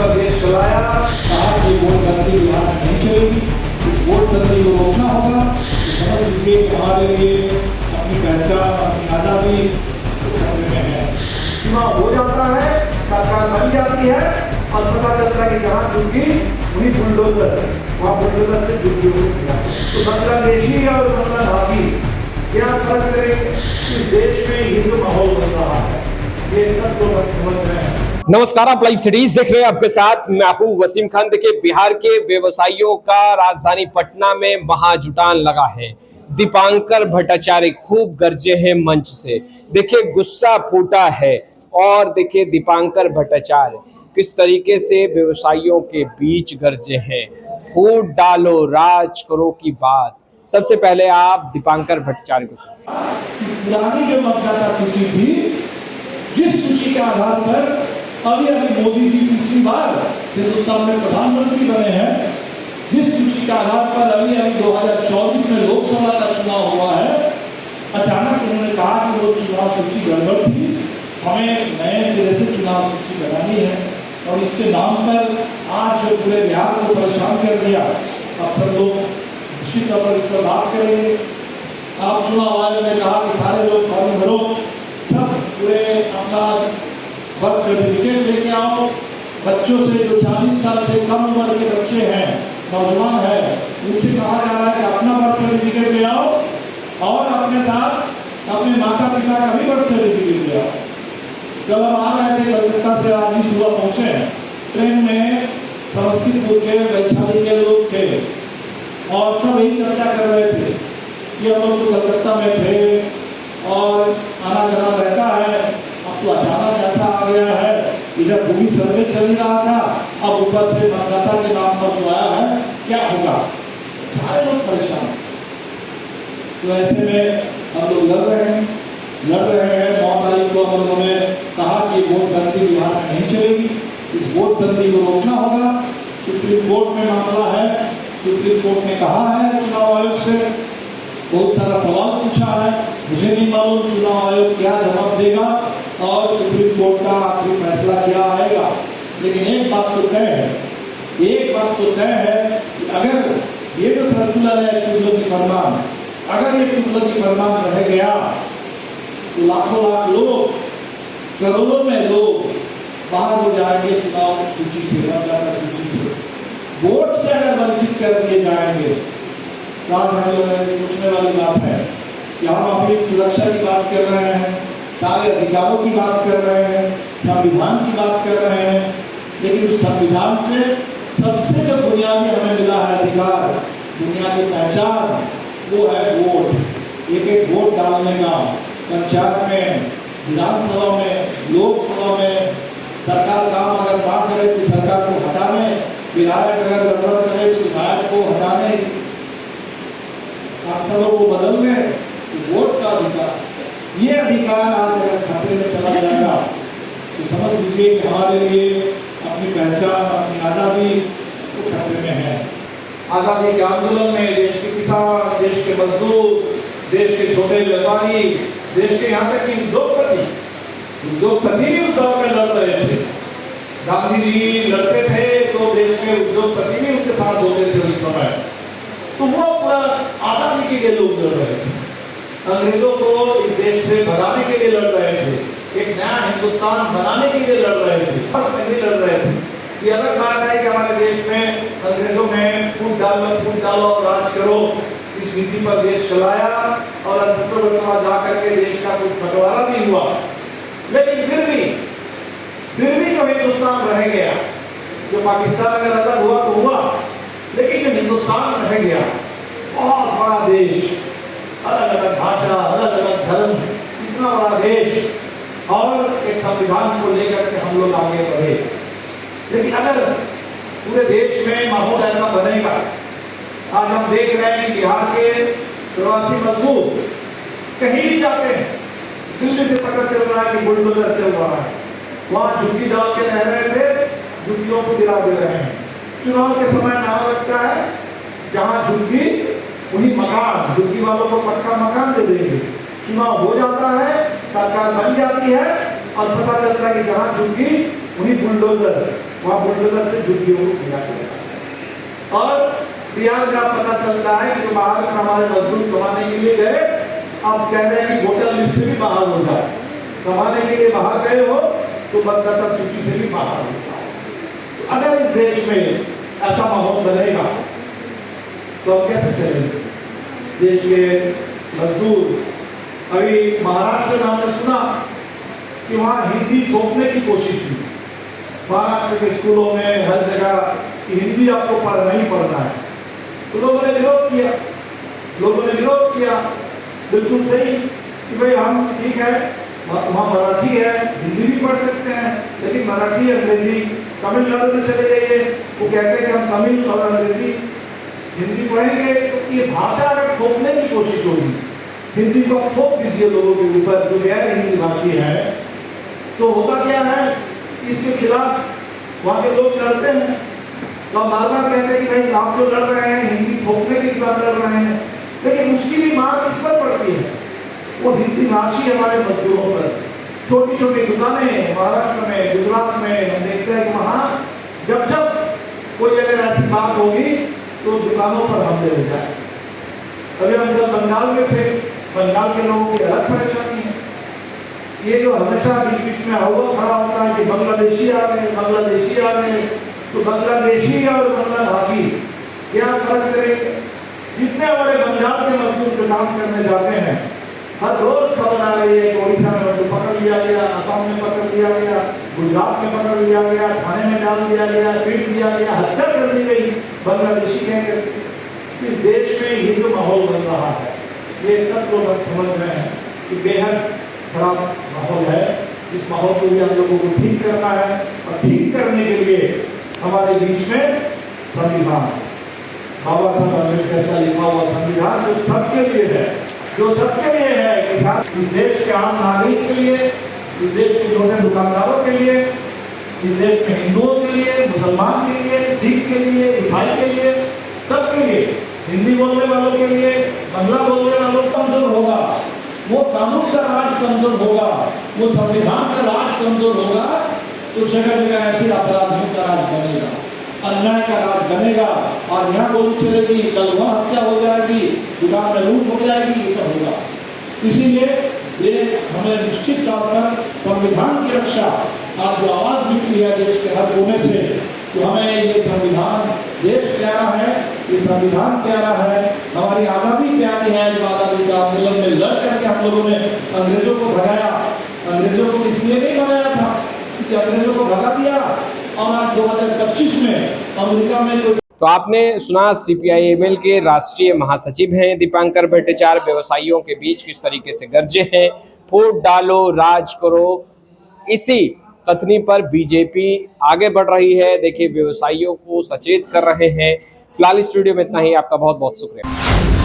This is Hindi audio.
पर देश चलाया, कहा कि वोटबंदी बिहार में नहीं चलेगी, इस वोटबंदी को रोकना होगा। समझ लीजिए कि हमारे लिए अपनी पहचान, अपनी आज़ादी खतरे में है। चुनाव हो जाता है, सरकार बन जाती है और पता चलता है कि जहाँ झुकी वही बुलडोजर, वहाँ बुलडोजर से झुकी हुई है। तो बांग्लादेशी और बांग्लाभाषी क्या फर्क करेंगे? इस देश में हिंदू माहौल बन रहा है, ये सब तो समझ रहे हैं। नमस्कार, आप लाइव सिटीज देख रहे हैं। आपके साथ मैं हूं वसीम खान। देखिए, बिहार के व्यवसायियों का राजधानी पटना में महाजुटान लगा है। दीपांकर भट्टाचार्य खूब गरजे हैं मंच से। देखिए, गुस्सा फूटा है और देखिए दीपांकर भट्टाचार्य किस तरीके से व्यवसायियों के बीच गरजे हैं। फूट डालो राज करो की बात। सबसे पहले आप दीपांकर भट्टाचार्य को सुनिए। पुरानी जो मतदाता सूची थी, जिस सूची के आधार पर अभी मोदी जी तीसरी बार हिंदुस्तान में प्रधानमंत्री बने हैं, जिस सूची के आधार पर अभी 2024 में लोकसभा का चुनाव हुआ है, अचानक उन्होंने कहा कि वो चुनाव सूची गड़बड़ थी, हमें नए सिरे से चुनाव सूची बनानी है। और इसके नाम पर आज जो पूरे बिहार को परेशान कर दिया, अब सब लोग निश्चित तौर पर इस पर बात करेंगे। आप चुनाव आयोग ने कहा कि सारे लोग फॉर्म भरो, सब पूरे अपना बर्थ सर्टिफिकेट लेके आओ। बच्चों से जो 40 साल से कम उम्र के बच्चे हैं, नौजवान हैं, उनसे कहा जा रहा है कि अपना बर्थ सर्टिफिकेट ले आओ और अपने साथ अपने माता पिता का भी बर्थ सर्टिफिकेट ले आओ। जब हम आ रहे थे कलकत्ता से, आज ही सुबह पहुँचे हैं, ट्रेन में समस्तीपुर के वैशाली के लोग थे और सब यही चर्चा कर रहे थे कि हम लोग तो कलकत्ता में थे और आना जाना रहता है, अब तो अचानक ऐसा आ गया है, इधर भूमि सर्वे चल ही रहा था, अब ऊपर से मतदाता के नाम पर जो आया है, क्या होगा? सारे लोग परेशान। तो ऐसे में हम लोग लड़ रहे हैं। 9 तारीख को हम लोगों ने कहा कि वोटबंदी बिहार में नहीं चलेगी, इस वोटबंदी को रोकना होगा। सुप्रीम कोर्ट में मामला है, सुप्रीम कोर्ट ने कहा है चुनाव आयोग से, बहुत सारा सवाल पूछा है, मुझे नहीं मालूम चुनाव आयोग क्या जवाब देगा और सुप्रीम कोर्ट का आखिरी फैसला क्या आएगा। लेकिन एक बात तो तय है, कि अगर ये जो सर्कुलर है तुगलकी फरमान, अगर ये तुगलकी फरमान रह गया तो लाखों लाख लोग, करोड़ों में लोग बाहर हो जाएंगे चुनाव सूची से, मतदाता सूची से। वोट से अगर वंचित कर दिए जाएंगे तो आज हम लोग सोचने वाली बात है कि हम अपनी सुरक्षा की बात कर रहे हैं, सारे अधिकारों की बात कर रहे हैं, संविधान की बात कर रहे हैं, लेकिन उस संविधान से सबसे जो बुनियादी हमें मिला है अधिकार, बुनियादी पहचान, वो है वोट। एक वोट डालने का, पंचायत में, विधानसभा में, लोकसभा में। सरकार काम अगर ना करे तो सरकार को हटाने, विधायक अगर गड़बड़ करे तो विधायक को हटाने, सांसदों को बदलने, तो वोट का अधिकार, ये अधिकार आज अगर खतरे में चला जाएगा तो समझ लीजिए कि हमारे लिए अपनी पहचान, अपनी आज़ादी वो खतरे में है। आज़ादी के आंदोलन में देश के किसान, देश के मजदूर, देश के छोटे व्यापारी, देश के यहाँ तक कि उद्योगपति भी उस दौर में लड़ रहे थे। गांधी जी लड़ते थे तो देश के उद्योगपति भी उनके साथ होते थे उस समय। तो वो पूरा आज़ादी के लिए लोग लड़ रहे थे, अंग्रेजों को इस देश से भगाने के लिए लड़ रहे थे, एक नया हिंदुस्तान बनाने के लिए लड़ रहे थे, बस नहीं लड़ रहे थे। ये अलग बात है कि हमारे देश में अंग्रेजों ने फूट डालो और राज करो इस नीति पर देश चलाया और अंततः जाकर के देश का कुछ बंटवारा भी हुआ। लेकिन फिर भी जो हिंदुस्तान रह गया, जो पाकिस्तान अगर अलग हुआ तो हुआ, लेकिन जो हिंदुस्तान रह गया, बहुत बड़ा देश, अलग अलग भाषा, अलग अलग धर्म, इतना बड़ा देश, और एक संविधान को लेकर के हम लोग आगे बढ़े। लेकिन अगर पूरे देश में माहौल ऐसा बनेगा, आज हम देख रहे हैं कि बिहार के प्रवासी मजदूर कहीं भी जाते हैं, दिल्ली से पता चल रहा है कि बुलडोजर चल रहा है, वहाँ झुग्गी डाल के रह रहे थे, झुग्गियों को गिरा दे रहे हैं। चुनाव के समय नारा लगता है, जहाँ झुग्गी उन्हीं मकान, झुग्गी वालों को पक्का मकान दे देंगे। चुनाव हो जाता है, सरकार बन जाती है और पता चलता है कि जहाँ झुग्गी उन्हीं बुलडोजर। वहाँ बुलडोजर से झुग्गियों को गिरा दिया। और बिहार में आप पता चलता है कि जो बाहर में हमारे मजदूर कमाने के लिए गए, आप कह रहे हैं कि वोटर लिस्ट से भी बाहर हो जाए, कमाने के लिए बाहर गए हो तो मतदाता सूची से भी बाहर हो जाए। तो अगर इस देश में ऐसा माहौल बनेगा तो अब कैसे चलेंगे? देश के मजदूर, अभी महाराष्ट्र में हमने सुना कि वहाँ हिंदी थोपने की कोशिश हुई। महाराष्ट्र के स्कूलों में हर जगह कि हिंदी आपको पढ़ना ही पढ़ना है, तो लोगों ने विरोध किया। बिल्कुल सही कि भाई हम ठीक है, वहाँ मराठी है, हिंदी भी पढ़ सकते हैं, लेकिन मराठी अंग्रेजी तमिलनाडु में चले जाइए, वो कहते हैं कि हम तमिल और अंग्रेजी हिंदी पढ़ेंगे। तो ये भाषा अगर थोपने की कोशिश होगी, हिंदी को थोप दीजिए लोगों के ऊपर जो गैर हिंदी भाषी है, तो होता क्या है, इसके खिलाफ वहाँ के लोग लड़ते हैं। तो बार बार कहते हैं कि भाई आप जो लड़ रहे हैं हिंदी थोपने के खिलाफ लड़ रहे हैं, लेकिन उसकी भी मार किस पर पड़ती है? वो हिंदी भाषी हमारे मजदूरों पर। छोटी छोटी दुकानें महाराष्ट्र में, गुजरात में हम देखते हैं कि वहाँ जब कोई अगर ऐसी बात होगी तो दुकानों पर हमले हो जाए। अभी हम जब बंगाल में थे, बंगाल के लोगों की अलग परेशानी है। ये जो हमेशा बीच बीच में हवा खड़ा होता है कि बांग्लादेशी आ रहे, तो बांग्लादेशी और बांग्ला भाषी क्या फर्क करेंगे? जितने हमारे बंगाल के मजदूर जो काम करने जाते हैं, हर रोज खबर आ रही है कि ओडिशा में उनको पकड़ लिया गया, असम में पकड़ लिया गया, गुजरात में पकड़ लिया गया, थाने में डाल दिया गया, पीट दिया गया, हत्या कर दी गई बांग्लादेशी कहकर। इस देश में ये जो माहौल बन रहा है, ये सब लोग समझ रहे हैं कि बेहद खराब माहौल है। इस माहौल को भी हम लोगों को ठीक करना है, और ठीक करने के लिए हमारे बीच में संविधान, बाबा साहब अम्बेडकर का लिखा हुआ संविधान जो सबके लिए है, कि साथ इस देश के आम नागरिक के लिए, इस देश के छोटे दुकानदारों के लिए, इस देश में हिंदुओं के लिए, मुसलमान के लिए, सिख के लिए, ईसाई के लिए, सबके लिए, हिंदी बोलने वालों के लिए, बांग्ला बोलने वालों का कमजोर होगा, वो कानून का राज कमजोर होगा, वो संविधान का राज कमजोर होगा, तो जगह जगह ऐसे अपराधियों का राज बनेगा, अन्याय का राज बनेगा, और यहाँ गोली चलेगी, कल वहाँ हत्या हो जाएगी, दुकान में लूट हो जाएगी, ये सब होगा। इसीलिए ये हमें निश्चित तौर पर संविधान की रक्षा, आज जो आवाज निकली है देश के हर कोने से, तो हमें ये संविधान, देश प्यारा है, ये संविधान प्यारा है, हमारी आज़ादी प्यारी है। जो आज़ादी का आंदोलन में लड़ करके हम लोगों ने अंग्रेजों को भगाया, अंग्रेजों को इसलिए नहीं भगाया था कि अंग्रेजों को भगा दिया, और आज 2025 में अमेरिका में तो आपने सुना सीपीआई-एमएल के राष्ट्रीय महासचिव हैं दीपांकर भट्टाचार्य व्यवसायियों के बीच किस तरीके से गरजे हैं, वोट डालो राज करो, इसी कथनी पर बीजेपी आगे बढ़ रही है। देखिए व्यवसायियों को सचेत कर रहे हैं। फिलहाल इस वीडियो में इतना ही। आपका बहुत बहुत शुक्रिया।